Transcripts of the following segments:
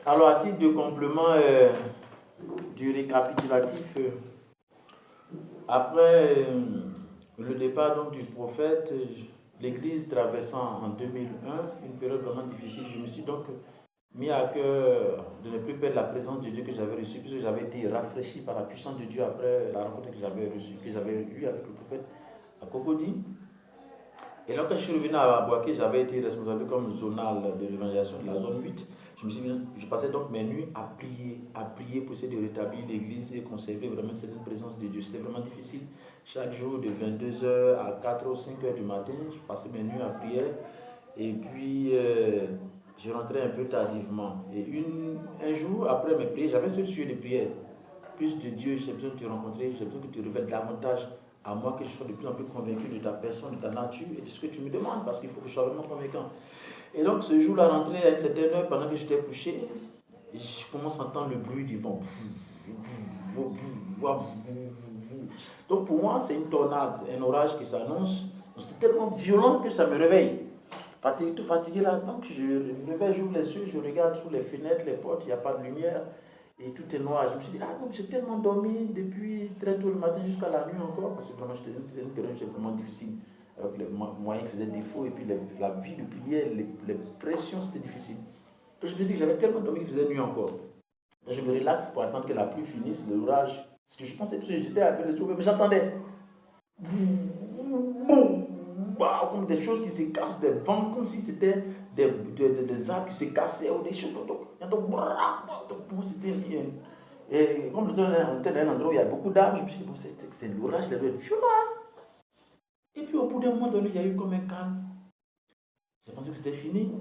Alors, à titre de complément du récapitulatif, après le départ donc, du prophète, l'Église traversant en 2001 une période vraiment difficile, je me suis donc mis à cœur de ne plus perdre la présence de Dieu que j'avais reçue, puisque j'avais été rafraîchi par la puissance de Dieu après la rencontre que j'avais eue avec le prophète à Cocody. Et là, quand je suis revenu à Boaké, j'avais été responsable comme zonal de l'évangélisation de la zone 8. Je passais donc mes nuits à prier pour essayer de rétablir l'église et conserver vraiment cette présence de Dieu. C'était vraiment difficile. Chaque jour, de 22 h à 4 ou 5 h du matin, je passais mes nuits à prier. Et puis, je rentrais un peu tardivement. Et un jour, après mes prières, j'avais ce sujet de prière. Plus de Dieu, j'ai besoin de te rencontrer, j'ai besoin que tu révèles davantage à moi, que je sois de plus en plus convaincu de ta personne, de ta nature et de ce que tu me demandes, parce qu'il faut que je sois vraiment convaincant. Et donc, ce jour-là, rentré à une certaine heure, pendant que j'étais couché, je commence à entendre le bruit du vent. Donc, pour moi, c'est une tornade, un orage qui s'annonce. C'était tellement violent que ça me réveille. Tout fatigué là, donc je me réveille, j'ouvre les yeux, je regarde sous les fenêtres, les portes, il n'y a pas de lumière et tout est noir. Je me suis dit, ah non, j'ai tellement dormi depuis très tôt le matin jusqu'à la nuit encore, parce que vraiment j'étais une période vraiment difficile, avec les moyens qui faisaient défaut et puis la vie de prière, les pressions, c'était difficile. Donc je me dis que j'avais tellement dormi qu'il faisait nuit encore. Donc je me relaxe pour attendre que la pluie finisse, l'orage. Ce que je pensais, parce que j'étais avec les ouvriers, mais j'attendais. Comme des choses qui se cassent, des vents, comme si c'était des arbres qui se cassaient ou des choses comme ça. Donc, pour moi, c'était et comme on était dans un endroit où il y a beaucoup d'arbres, je me suis dit, bon, c'est l'orage, il doit être violent. Et puis au bout d'un moment donné, il y a eu comme un calme. J'ai pensé que c'était fini.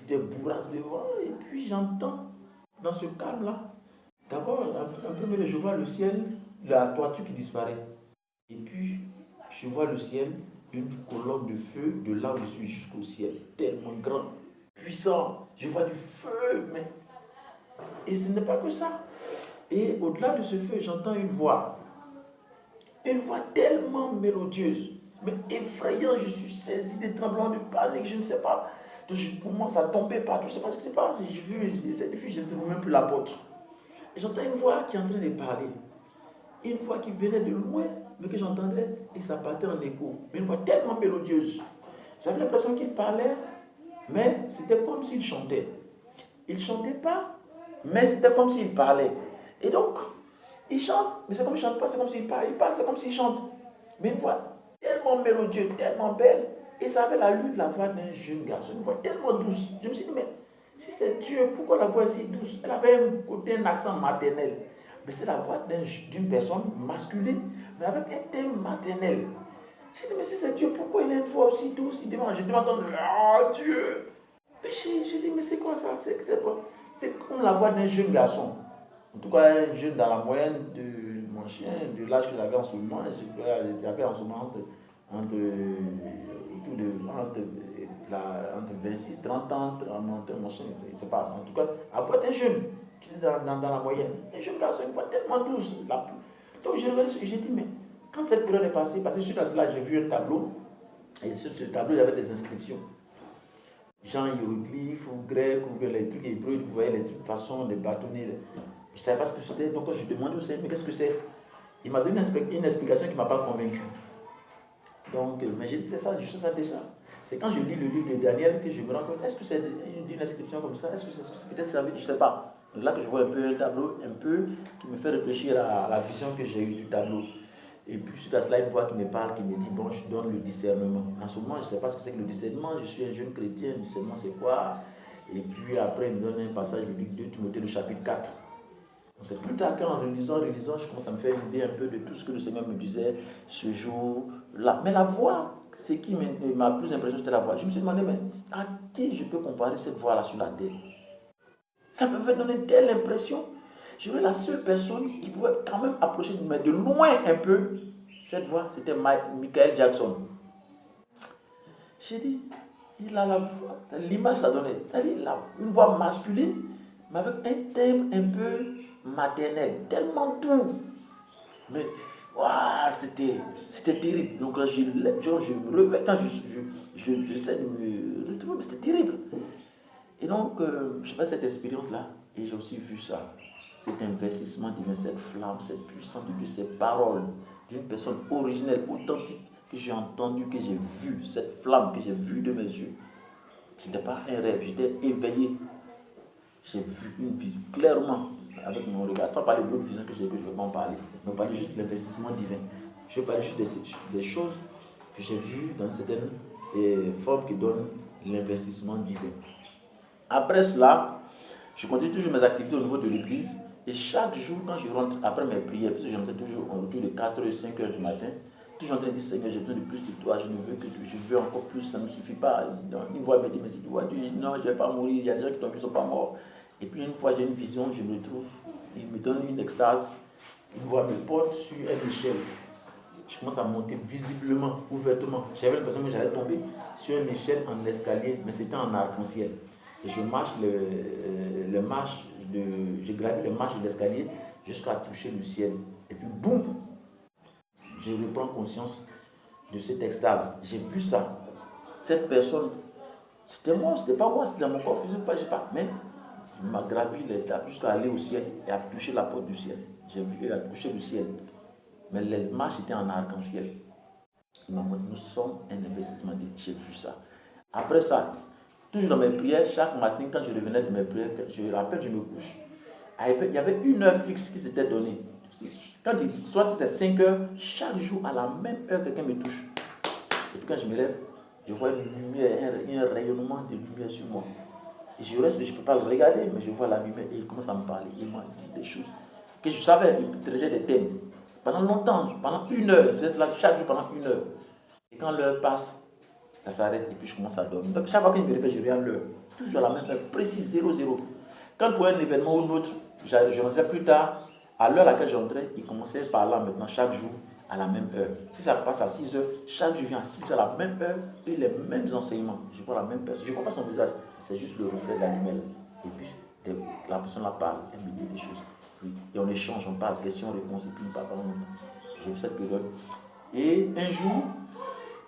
Des bourrasques de vent, et puis j'entends dans ce calme-là, d'abord, un peu, je vois le ciel, la toiture qui disparaît. Et puis, je vois le ciel, une colonne de feu de là où je suis jusqu'au ciel, tellement grand, puissant. Je vois du feu, mais... Et ce n'est pas que ça. Et au-delà de ce feu, j'entends une voix tellement mélodieuse, mais effrayante. Je suis saisi de tremblements de panique, je ne sais pas. Donc je commence à tomber partout, je ne sais pas ce qui se passe. J'ai vu, je ne trouve même plus la porte. Et j'entends une voix qui est en train de parler. Une voix qui venait de loin, mais que j'entendais, et ça partait en écho. Mais une voix tellement mélodieuse. J'avais l'impression qu'il parlait, mais c'était comme s'il chantait. Il ne chantait pas, mais c'était comme s'il parlait. Et donc, il chante, mais c'est comme s'il ne chante pas, c'est comme s'il parle. Il parle, c'est comme s'il chante. Mais une voix tellement mélodieuse, tellement belle. Et ça avait la lutte, la voix d'un jeune garçon, une voix tellement douce. Je me suis dit, mais si c'est Dieu, pourquoi la voix est si douce? Elle avait un côté, un accent maternel. Mais c'est la voix d'une personne masculine, mais avec un thème maternel. J'ai dit, mais si c'est Dieu, pourquoi il a une voix aussi douce? Je demande, ah Dieu! J'ai dit, mais c'est quoi ça? C'est comme la voix d'un jeune garçon. En tout cas, un jeune dans la moyenne de mon chien, de l'âge qu'il avait en ce moment. J'avais en ce moment entre 26, 30 ans, entre mon chien, je ne sais pas. En tout cas, la voix d'un jeune qui est dans la moyenne. Un jeune garçon, une voix tellement douce. Donc j'ai dit, mais quand cette période est passée, parce que suite à cela, j'ai vu un tableau, et sur ce tableau, il y avait des inscriptions. Jean hiéroglyphes ou grec ou les trucs hébreux, vous voyez les trucs de façon de bâtonner. Je ne savais pas ce que c'était, donc quand je demandais au Seigneur, mais qu'est-ce que c'est? Il m'a donné une explication qui ne m'a pas convaincu. Donc, mais j'ai dit, c'est ça, je sais ça déjà. C'est quand je lis le livre de Daniel que je me rends compte, est-ce que c'est une inscription comme ça? Est-ce que c'est peut-être ça? Je ne sais pas. Donc là que je vois un peu un tableau, un peu, qui me fait réfléchir à la vision que j'ai eue du tableau. Et puis suite à cela, une voix qui me parle, qui me dit, bon, je donne le discernement. En ce moment, je ne sais pas ce que c'est que le discernement, je suis un jeune chrétien, le discernement c'est quoi? Et puis après, il me donne un passage du livre de Timothée, le chapitre 4. Donc c'est plus tard qu'en relisant, je commence à me faire une idée un peu de tout ce que le Seigneur me disait ce jour-là. Mais la voix, ce qui m'a plus impressionné, c'était la voix. Je me suis demandé, mais à qui je peux comparer cette voix-là sur la terre? Ça me fait donner telle impression. Je suis la seule personne qui pouvait quand même approcher de moi de loin un peu. Cette voix, c'était Michael Jackson. J'ai dit, il a la voix, l'image l'a donné. C'est-à-dire, une voix masculine, mais avec un thème un peu maternel, tellement doux. Mais, waouh, c'était terrible. Donc, quand je me réveille, quand j'essaie de me retrouver, mais c'était terrible. Et donc, je fais cette expérience-là et j'ai aussi vu ça. Cet investissement divin, cette flamme, cette puissance de Dieu, ces paroles d'une personne originelle, authentique, que j'ai entendu, que j'ai vu, cette flamme que j'ai vue de mes yeux. Ce n'était pas un rêve, j'étais éveillé. J'ai vu une vision clairement avec mon regard, sans parler d'autres visions que je ne vais pas en parler, mais parler juste de l'investissement divin. Je vais parler juste des choses que j'ai vues dans certaines formes qui donnent l'investissement divin. Après cela, je continue toujours mes activités au niveau de l'église et chaque jour quand je rentre après mes prières, puisque je rentrais toujours en retour de 4h et 5h du matin, toujours en train de dire Seigneur, j'ai besoin de plus de toi, je ne veux que tu, je veux encore plus, ça ne me suffit pas. Une fois, il me dit, mais si tu vois, tu dis non, je ne vais pas mourir, il y a des gens qui ne sont pas morts. Et puis une fois, j'ai une vision, je me retrouve, il me donne une extase, une voix me porte sur une échelle. Je commence à monter visiblement, ouvertement. J'avais l'impression que j'allais tomber sur une échelle en escalier, mais c'était en arc-en-ciel. Et je marche je gravis les marches de l'escalier jusqu'à toucher le ciel. Et puis boum, je reprends conscience de cette extase. J'ai vu ça. Cette personne, c'était moi, c'était pas moi, c'était dans mon corps physique, je sais pas, mais il m'a gravi l'étape jusqu'à aller au ciel et à toucher la porte du ciel. J'ai vu, elle a touché le ciel. Mais les marches étaient en arc-en-ciel. Il m'a dit, nous sommes un investissement. J'ai vu ça. Après ça, toujours dans mes prières, chaque matin, quand je revenais de mes prières, je rappelle, je me couche. Il y avait une heure fixe qui s'était donnée. Quand soit c'était 5 heures, chaque jour à la même heure, quelqu'un me touche. Et puis quand je me lève, je vois une lumière, un rayonnement de lumière sur moi. Et je reste, je ne peux pas le regarder, mais je vois la lumière et il commence à me parler. Il m'a dit des choses que je savais, il traitait des thèmes. Pendant longtemps, pendant une heure, je faisais cela chaque jour pendant une heure. Et quand l'heure passe, ça s'arrête et puis je commence à dormir. Donc chaque fois qu'il me réveille, je regarde l'heure. Toujours à la même heure, précis 00. Quand pour un événement ou un autre, je rentrais plus tard, à l'heure à laquelle j'entrais, il commençait par là maintenant, chaque jour, à la même heure. Si ça passe à 6 heures, chaque jour vient à 6 heures à la même heure, et les mêmes enseignements. Je vois la même personne. Je ne vois pas son visage, c'est juste le reflet de la lumière. Et puis, la personne là parle, elle me dit des choses. Et on échange, on parle, questions-réponses, et puis on parle pendant longtemps. J'ai vu cette période. Et un jour,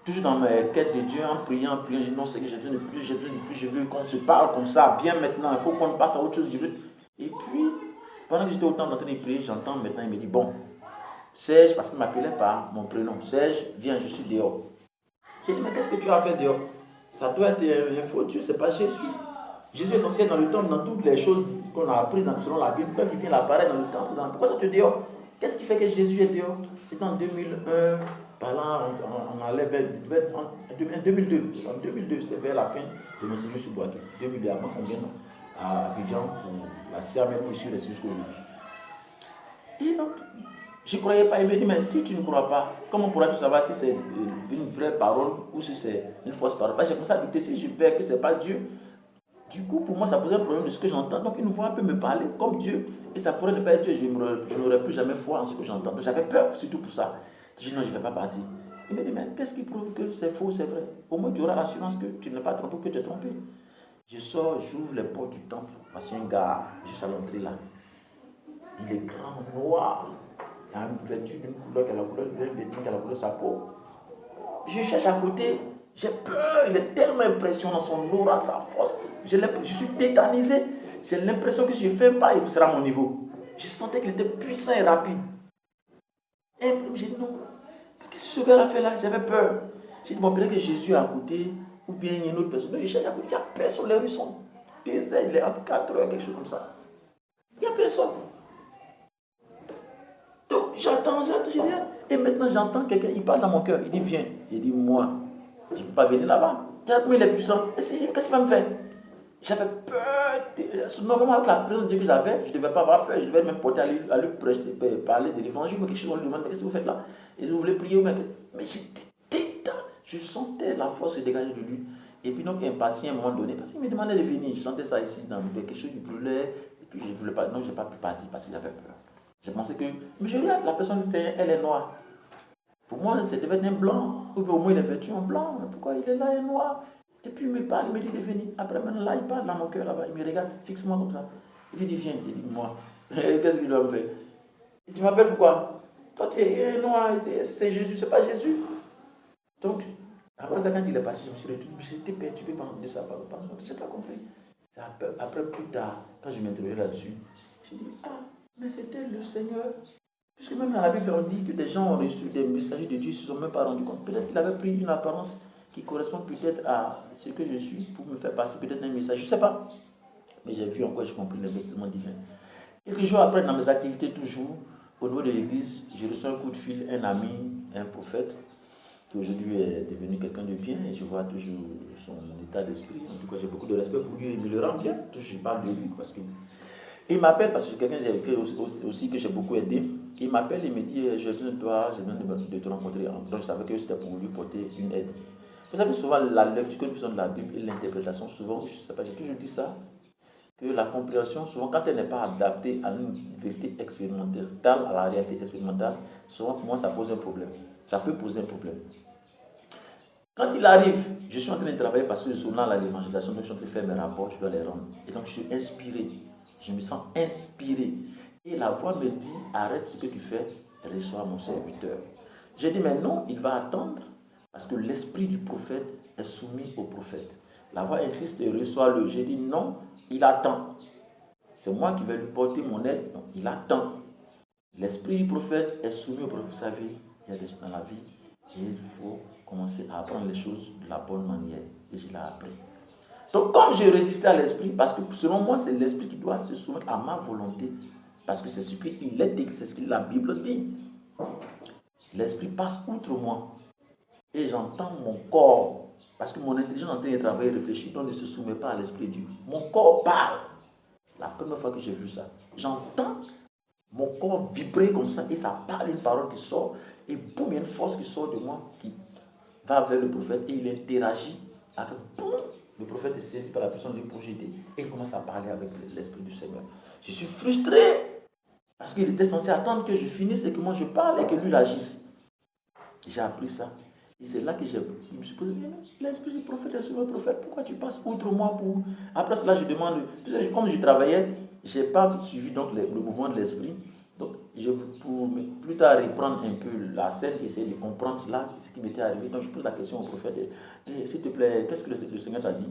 toujours dans mes quêtes de Dieu, en priant, je dis non, c'est que j'ai besoin de plus, je veux qu'on se parle comme ça, bien maintenant, il faut qu'on passe à autre chose. Et puis, pendant que j'étais autant en train de prier, j'entends maintenant, il me dit, bon, Serge, parce qu'il ne m'appelait pas mon prénom, Serge, viens, je suis dehors. J'ai dit, mais qu'est-ce que tu as fait dehors? Ça doit être un faux Dieu, ce n'est pas Jésus. Jésus est censé être dans le temple, dans toutes les choses qu'on a apprises selon la Bible. Quand il vient apparaître dans le temple, pourquoi toi tu es dehors? Qu'est-ce qui fait que Jésus est dehors? C'était en 2001, par là, on allait en 2002. En 2002, c'était vers la fin de mon séjour sur Boaké. 2002, avant qu'on vienne à Abidjan pour la CRM pour suivre les séjours jusqu'aujourd'hui. Et donc, je ne croyais pas. Il me dit, mais si tu ne crois pas, comment pourras-tu savoir si c'est une vraie parole ou si c'est une fausse parole? J'ai commencé à douter si je fais que ce n'est pas Dieu. Du coup, pour moi, ça posait un problème de ce que j'entends. Donc, une voix peut me parler comme Dieu. Et ça pourrait ne pas être Dieu. Je n'aurais plus jamais foi en ce que j'entends. Donc, j'avais peur, surtout pour ça. Je dis non, je ne vais pas partir. Il me dit, mais qu'est-ce qui prouve que c'est faux, c'est vrai? Au moins, tu auras l'assurance que tu n'es pas trompé ou que tu es trompé. Je sors, j'ouvre les portes du temple. Parce qu'il y a un gars, juste à l'entrée là. Il est grand, noir. Il a une vêtue d'une couleur qui a la couleur de vêtement, qui a la couleur de sa peau. Je cherche à côté. J'ai peur. Il est tellement impressionnant, son aura, sa force. Je suis tétanisé. J'ai l'impression que si je fais un pas, il sera à mon niveau. Je sentais qu'il était puissant et rapide. Et j'ai dit non. Qu'est-ce que ce gars a fait là? J'avais peur. J'ai dit bon, peut-être que Jésus est à côté, ou bien il y a une autre personne. Mais je cherche à côté, il n'y a personne. Les rues sont désertes, il est entre 4 heures, quelque chose comme ça. Il n'y a personne. Donc j'attends, je rien. Et maintenant j'entends quelqu'un, il parle dans mon cœur. Il dit viens. J'ai dit moi, je ne peux pas venir là-bas. Regarde-moi, il est puissant. Qu'est-ce qu'il va me faire? J'avais peur. Normalement, avec la présence de Dieu que j'avais, je ne devais pas avoir peur. Je devais même porter à lui prêcher, parler de l'évangile. Mais quelque chose, on lui demande, mais qu'est-ce que vous faites là? Et vous voulez prier, mais j'étais, je sentais la force se dégager de lui. Et puis donc, impatient à un moment donné, parce qu'il me demandait de venir. Je sentais ça ici, dans quelque chose qui brûlait. Et puis je ne voulais pas, non, je n'ai pas pu partir parce que j'avais peur. Je pensais que, mais je regarde, la personne, elle est noire. Pour moi, ça devait être un blanc. Ou au moins, il est vêtu en blanc. Mais pourquoi il est là, il est noir? Et puis il me parle, il me dit de venir. Après, maintenant, là, il parle dans mon cœur, là-bas. Il me regarde, fixe-moi comme ça. Il me dit, viens. Il dit, moi. Qu'est-ce qu'il doit me faire? Et tu m'appelles pourquoi? Toi, tu es noir, c'est Jésus, c'est pas Jésus. Donc, après ça, quand il est parti, je me suis retrouvé, j'étais perturbé par de ça, je n'ai pas compris. Après, plus tard, quand je m'interrogeais là-dessus, j'ai dit, ah, mais c'était le Seigneur. Puisque même dans la Bible, on dit que des gens ont reçu des messagers de Dieu, ils ne se sont même pas rendus compte. Peut-être qu'il avait pris une apparence qui correspond peut-être à ce que je suis pour me faire passer peut-être un message. Je ne sais pas. Mais j'ai vu encore, j'ai compris l'investissement divin. Quelques jours après, dans mes activités toujours, au niveau de l'église, j'ai reçu un coup de fil, un ami, un prophète, qui aujourd'hui est devenu quelqu'un de bien, et je vois toujours son état d'esprit. En tout cas, j'ai beaucoup de respect pour lui, et il me le rend bien. Je parle de lui parce que il m'appelle parce que c'est quelqu'un aussi que j'ai beaucoup aidé. Il m'appelle, il me dit, j'ai besoin de toi, j'ai besoin de te rencontrer. Donc je savais que c'était pour lui porter une aide. Vous savez, souvent la lecture que nous faisons de la Bible et l'interprétation, souvent, je ne sais pas, j'ai toujours dit ça, que la compréhension, souvent quand elle n'est pas adaptée à une vérité expérimentale, à la réalité expérimentale, souvent pour moi ça pose un problème. Ça peut poser un problème. Quand il arrive, je suis en train de travailler parce que le journal à l'évangélisation, donc je suis en train de faire mes rapports, je dois les rendre. Et donc je suis inspiré. Je me sens inspiré. Et la voix me dit, arrête ce que tu fais, reçois mon serviteur. J'ai dit, mais non, il va attendre parce que l'esprit du prophète est soumis au prophète. La voix insiste, reçois-le. J'ai dit, non, il attend. C'est moi qui vais lui porter mon aide. Non, il attend. L'esprit du prophète est soumis au prophète. Vous savez, il y a des gens dans la vie, et il faut commencer à apprendre les choses de la bonne manière. Et je l'ai appris. Donc, comme j'ai résisté à l'esprit, parce que selon moi, c'est l'esprit qui doit se soumettre à ma volonté, parce que c'est ce qu'il est dit, c'est ce que la Bible dit. L'esprit passe outre moi, et j'entends mon corps, parce que mon intelligence est en train de travailler, réfléchir, donc ne se soumet pas à l'esprit de Dieu. Mon corps parle. La première fois que j'ai vu ça, j'entends mon corps vibrer comme ça, et ça parle une parole qui sort, et boum, il y a une force qui sort de moi, qui va vers le prophète, et il interagit avec boum. Le prophète est saisi par la personne du projeté et il commence à parler avec l'Esprit du Seigneur. Je suis frustré parce qu'il était censé attendre que je finisse et que moi je parle et que lui agisse. J'ai appris ça. Et c'est là que je me suis posé, l'Esprit du prophète est sur le prophète, pourquoi tu passes outre moi pour... Après cela, je demande, comme je travaillais, je n'ai pas suivi donc le mouvement de l'Esprit. Donc, pour plus tard reprendre un peu la scène, essayer de comprendre cela, ce qui m'était arrivé. Donc, je pose la question au prophète, s'il te plaît, qu'est-ce que le Seigneur t'a dit?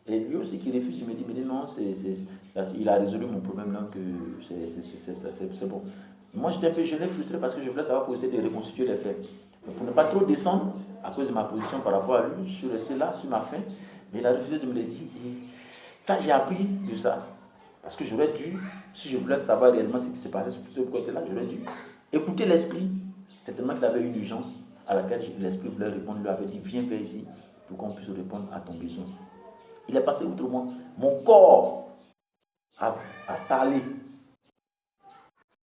Et lui aussi qui refuse, il me dit non, il a résolu mon problème, donc c'est bon. Moi, j'étais un peu gêné, frustré, parce que je voulais savoir pour essayer de reconstituer les faits. Donc, pour ne pas trop descendre, à cause de ma position par rapport à lui, je suis resté là, sur ma faim, mais il a refusé de me le dire. Et ça, j'ai appris de ça. Parce que j'aurais dû, si je voulais savoir réellement ce qui s'est passé sur ce côté-là, j'aurais dû écouter l'esprit. Certainement qu'il avait une urgence à laquelle l'esprit voulait répondre. Il lui avait dit, viens vers ici pour qu'on puisse répondre à ton besoin. Il est passé outre moi. Mon corps a parlé.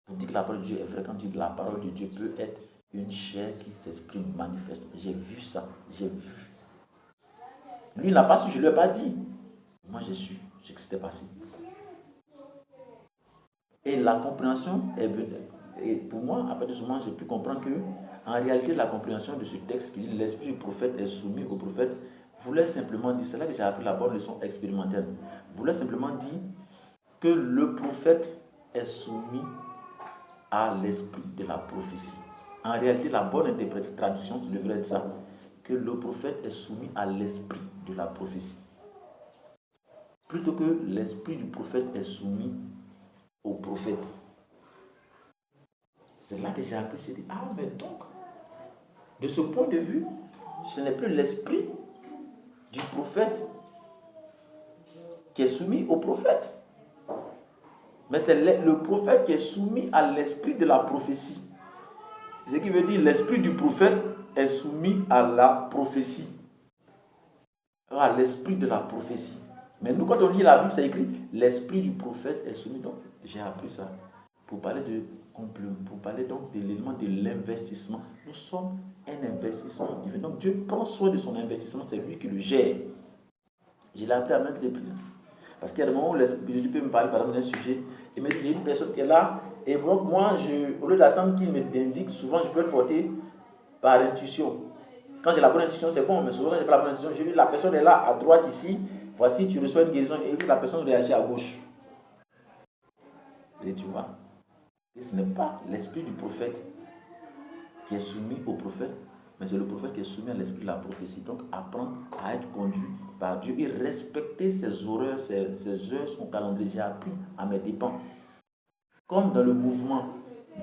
Pour dire que la parole de Dieu est vraie, quand on dit que la parole de Dieu peut être une chair qui s'exprime, manifeste. J'ai vu ça, j'ai vu. Lui, il n'a pas su, je ne lui ai pas dit. Moi, j'ai su ce qui s'était passé. Et la compréhension est venue. Et pour moi, à partir de ce moment, j'ai pu comprendre que, en réalité, la compréhension de ce texte qui dit l'esprit du prophète est soumis au prophète voulait simplement dire, c'est là que j'ai appris la bonne leçon expérimentale, voulait simplement dire que le prophète est soumis à l'esprit de la prophétie. En réalité, la bonne traduction devrait être ça, que le prophète est soumis à l'esprit de la prophétie. Plutôt que l'esprit du prophète est soumis au prophète. C'est là que j'ai appris, j'ai dit, ah mais donc, de ce point de vue, ce n'est plus l'esprit du prophète qui est soumis au prophète. Mais c'est le prophète qui est soumis à l'esprit de la prophétie. Ce qui veut dire l'esprit du prophète est soumis à la prophétie. À l'esprit de la prophétie. Mais nous, quand on lit la Bible, c'est écrit l'esprit du prophète est soumis. Donc, j'ai appris ça. Pour parler donc de l'élément de l'investissement. Nous sommes un investissement divin. Donc, Dieu prend soin de son investissement, c'est lui qui le gère. Je l'ai appris à maintes reprises. Parce qu'il y a des moments où Jésus peut me parler par exemple d'un sujet, et me dit, il y a une personne qui est là, et donc moi, au lieu d'attendre qu'il m'indique, souvent je peux le porter par intuition. Quand j'ai la bonne intuition, c'est bon, mais souvent quand j'ai pas la bonne intuition, je dis, la personne est là, à droite ici, voici, tu reçois une guérison, et la personne réagit à gauche. Et tu vois, et ce n'est pas l'esprit du prophète qui est soumis au prophète, Mais c'est le prophète qui est soumis à l'esprit de la prophétie. Donc apprendre à être conduit par Dieu et respecter ses horaires, ses heures, son calendrier. J'ai appris à mes dépens. Comme dans le mouvement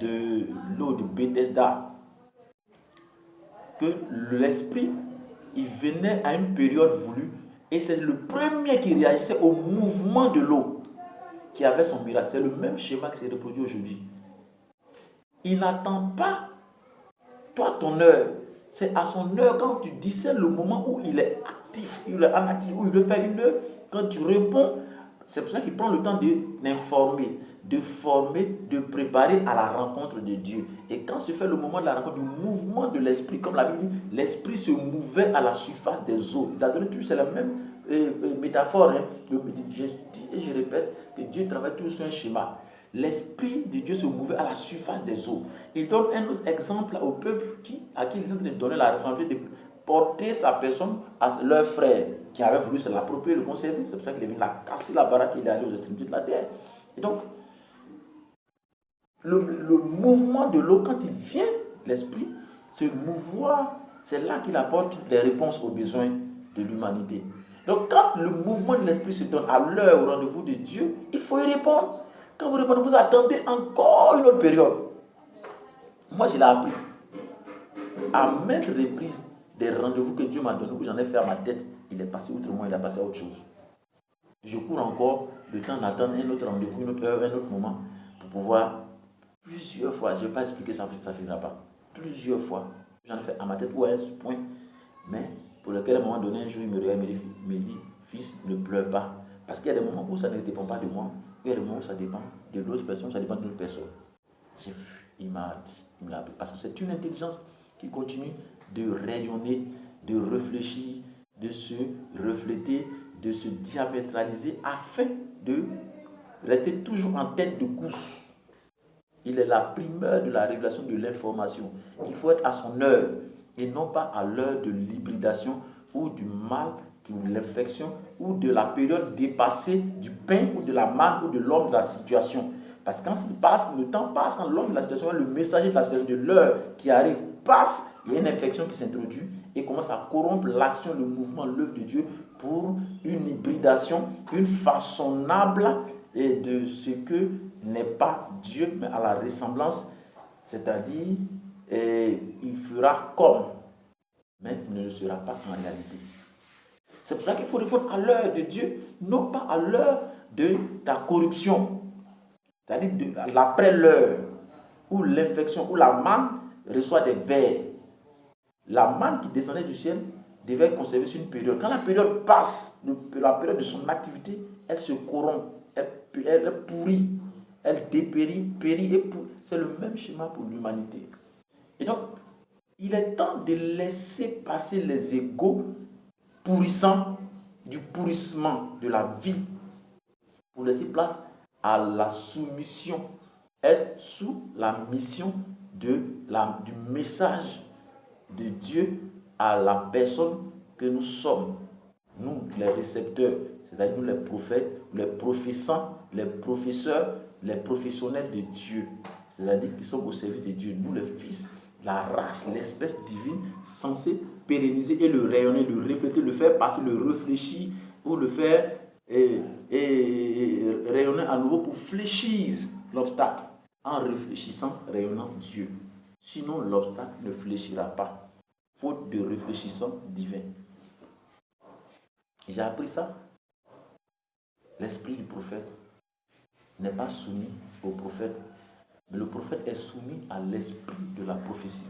de l'eau de Bethesda, que l'esprit, il venait à une période voulue et c'est le premier qui réagissait au mouvement de l'eau qui avait son miracle. C'est le même schéma qui s'est reproduit aujourd'hui. Il n'attend pas, toi, ton heure. C'est à son heure, quand tu discernes le moment où il est actif, il est inactif, où il veut faire une heure, quand tu réponds, c'est pour ça qu'il prend le temps d'informer, de former, de préparer à la rencontre de Dieu. Et quand se fait le moment de la rencontre, du mouvement de l'esprit, comme la Bible dit, l'esprit se mouvait à la surface des eaux. Il a donné toujours, c'est la même métaphore. Hein. Je dis et je répète que Dieu travaille toujours sur un schéma. L'esprit de Dieu se mouvait à la surface des eaux. Il donne un autre exemple au peuple à qui il est en train de donner la responsabilité de porter sa personne à leur frère qui avait voulu se l'approprier, le conserver. C'est pour ça qu'il est venu casser la baraque et il est allé aux extrémités de la terre. Et donc, le mouvement de l'eau, quand il vient, l'esprit, se mouvoir, c'est là qu'il apporte les réponses aux besoins de l'humanité. Donc, quand le mouvement de l'esprit se donne à l'heure au rendez-vous de Dieu, il faut y répondre. Quand vous répondez, vous attendez encore une autre période. Moi, je l'ai appris. À maintes reprises, des rendez-vous que Dieu m'a donnés, où j'en ai fait à ma tête, il est passé outre moi, il a passé à autre chose. Je cours encore le temps d'attendre un autre rendez-vous, une autre heure, un autre moment, pour pouvoir, plusieurs fois, je ne vais pas expliquer ça, ça ne finira pas. Plusieurs fois, j'en ai fait à ma tête, où est ce point, mais pour lequel à un moment donné, un jour, il me regarde et me dit, fils, ne pleure pas. Parce qu'il y a des moments où ça ne dépend pas de moi, il y a des moments où ça dépend de l'autre personne, ça dépend de l'autre personne. J'ai vu, il m'a dit, il me l'a appris. Parce que c'est une intelligence qui continue de rayonner, de réfléchir, de se refléter, de se diamétraliser afin de rester toujours en tête de course. Il est la primeur de la révélation de l'information. Il faut être à son heure et non pas à l'heure de l'hybridation ou du mal, ou de l'infection ou de la période dépassée du pain ou de la manne ou de l'homme de la situation. Parce que quand le temps passe, quand l'homme de la situation, le messager de la situation, de l'heure qui arrive, passe, il y a une infection qui s'introduit et commence à corrompre l'action, le mouvement, l'œuvre de Dieu pour une hybridation, une façonnable de ce que n'est pas Dieu, mais à la ressemblance, c'est-à-dire il fera comme, mais il ne le sera pas en réalité. C'est pour ça qu'il faut répondre à l'heure de Dieu, non pas à l'heure de ta corruption, c'est-à-dire l'après l'heure, où l'infection, où la manne reçoit des vers. La manne qui descendait du ciel devait être conservée sur une période. Quand la période passe, la période de son activité, elle se corrompt, elle pourrit, elle dépérit, périt et pourrit. C'est le même schéma pour l'humanité. Et donc, il est temps de laisser passer les égos pourrissants du pourrissement de la vie pour laisser place à la soumission, être sous la mission du message de Dieu à la personne que nous sommes, nous les récepteurs, c'est-à-dire nous les prophètes, les professants, les professeurs, les professionnels de Dieu, c'est-à-dire qui sommes au service de Dieu, nous les fils, la race, l'espèce divine censée pérenniser et le rayonner, le refléter, le faire passer, le réfléchir ou le faire rayonner à nouveau pour fléchir l'obstacle en réfléchissant, rayonnant Dieu. Sinon, l'obstacle ne fléchira pas, faute de réfléchissant divin. J'ai appris ça. L'esprit du prophète n'est pas soumis au prophète, mais le prophète est soumis à l'esprit de la prophétie.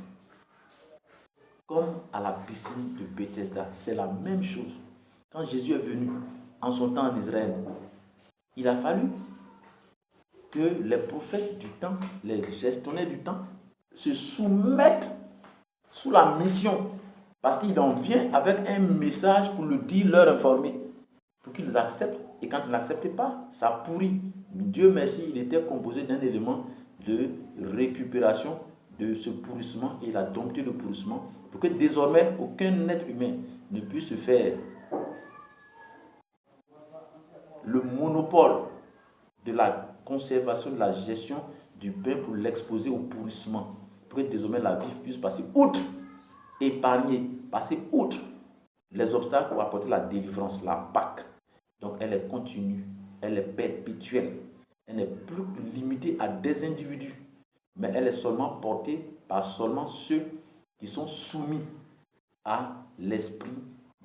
Comme à la piscine de Bethesda, c'est la même chose. Quand Jésus est venu en son temps en Israël, il a fallu que les prophètes du temps, les gestionnaires du temps, se soumettent sous la mission. Parce qu'il en vient avec un message pour le dire, leur informer, pour qu'ils acceptent. Et quand ils n'acceptent pas, ça pourrit. Dieu merci, il était composé d'un élément de récupération de ce pourrissement. Et il a dompté le pourrissement pour que désormais aucun être humain ne puisse se faire le monopole de la conservation, de la gestion du pain pour l'exposer au pourrissement. Pour que désormais la vie puisse passer outre épargner, passer outre les obstacles pour apporter la délivrance, la Pâque. Donc elle est continue, elle est perpétuelle. Elle n'est plus limitée à des individus, mais elle est seulement portée par seulement ceux qui sont soumis à l'esprit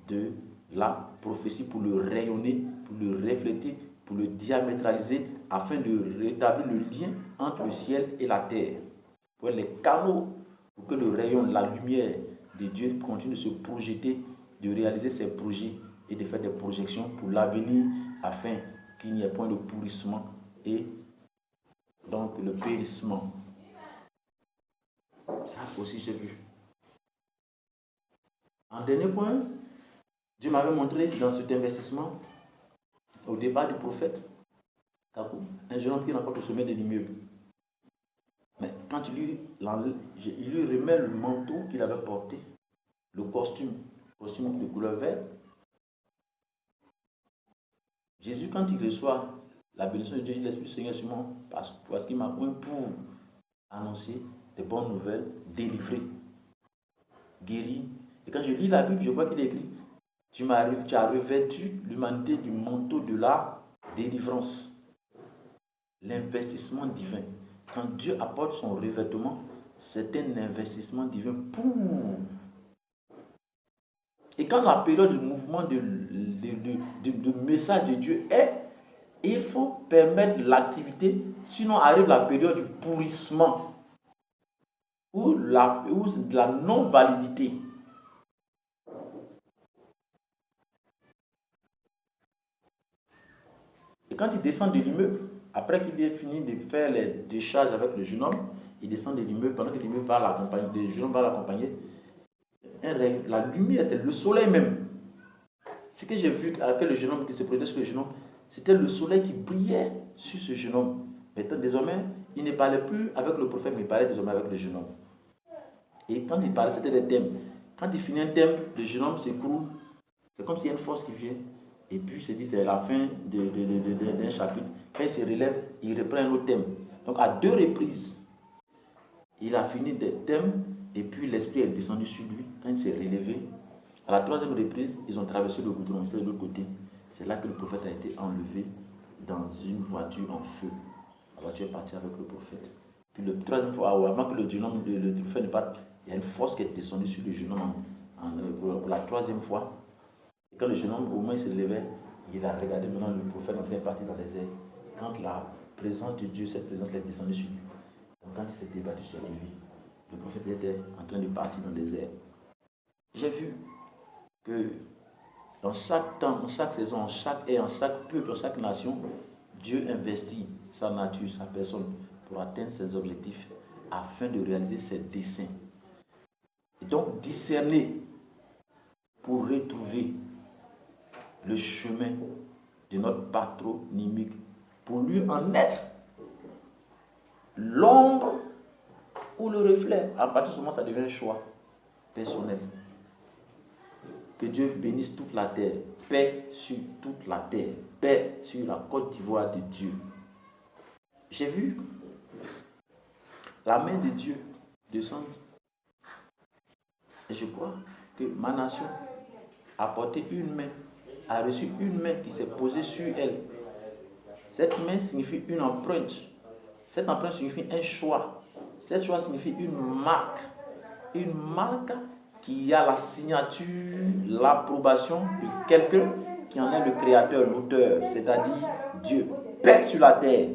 de la prophétie pour le rayonner, pour le refléter, pour le diamétraliser, afin de rétablir le lien entre le ciel et la terre. Pour les canaux, pour que le rayon, la lumière de Dieu continue de se projeter, de réaliser ses projets et de faire des projections pour l'avenir, afin qu'il n'y ait point de pourrissement et donc le périssement. Ça aussi j'ai vu. En dernier point, Dieu m'avait montré dans cet investissement, au départ du prophète, un jeune homme qui rencontre le sommet de l'immeuble. Mais quand il lui remet le manteau qu'il avait porté, le costume de couleur verte, Jésus, quand il reçoit la bénédiction de Dieu, il l'Esprit du Seigneur sur moi, parce qu'il m'a point pour annoncer des bonnes nouvelles, délivrer, guérir. Et quand je lis la Bible, je vois qu'il est écrit, tu as revêtu l'humanité du manteau de la délivrance. L'investissement divin. Quand Dieu apporte son revêtement, c'est un investissement divin pour. Et quand la période du mouvement de message de Dieu est, il faut permettre l'activité, sinon arrive la période du pourrissement ou de la non-validité. Et quand il descend de l'immeuble, après qu'il ait fini de faire les décharges avec le jeune homme, il descend de l'immeuble, pendant que l'immeuble va l'accompagner, le jeune homme va l'accompagner. La lumière, c'est le soleil même. Ce que j'ai vu avec le jeune homme qui se projetait sur le jeune homme, c'était le soleil qui brillait sur ce jeune homme. Maintenant, désormais, il ne parlait plus avec le prophète, mais il parlait désormais avec le jeune homme. Et quand il parlait, c'était des thèmes. Quand il finit un thème, le jeune homme s'écroule. C'est comme s'il y a une force qui vient. Et puis, il se dit, c'est la fin d'un chapitre. Quand il se relève, il reprend un autre thème. Donc, à 2 reprises, il a fini des thèmes, et puis l'esprit est descendu sur lui. Quand il s'est relevé, à la 3e reprise, ils ont traversé le goudron, c'était de l'autre côté. C'est là que le prophète a été enlevé dans une voiture en feu. La voiture est partie avec le prophète. Puis le 3e fois, avant que le prophète ne parte, il y a une force qui est descendue sur le jeune homme pour la 3e fois. Et quand le jeune homme, au moment où il se levait, il a regardé maintenant le prophète en train de partir dans les airs. Quand la présence de Dieu, cette présence est descendue sur lui. Donc quand il s'est débattu sur lui, le prophète était en train de partir dans les airs. J'ai vu que dans chaque temps, dans chaque saison, en chaque ère, en chaque peuple, en chaque nation, Dieu investit sa nature, sa personne pour atteindre ses objectifs afin de réaliser ses desseins. Et donc discerner pour retrouver le chemin de notre patronymique, pour lui en être l'ombre ou le reflet. À partir de ce moment, ça devient un choix personnel. Que Dieu bénisse toute la terre. Paix sur toute la terre. Paix sur la Côte d'Ivoire de Dieu. J'ai vu la main de Dieu descendre. Et je crois que ma nation a porté une main, a reçu une main qui s'est posée sur elle. Cette main signifie une empreinte. Cette empreinte signifie un choix. Cette choix signifie une marque. Une marque qui a la signature, l'approbation de quelqu'un qui en est le créateur, l'auteur, c'est-à-dire Dieu. Paix sur la terre.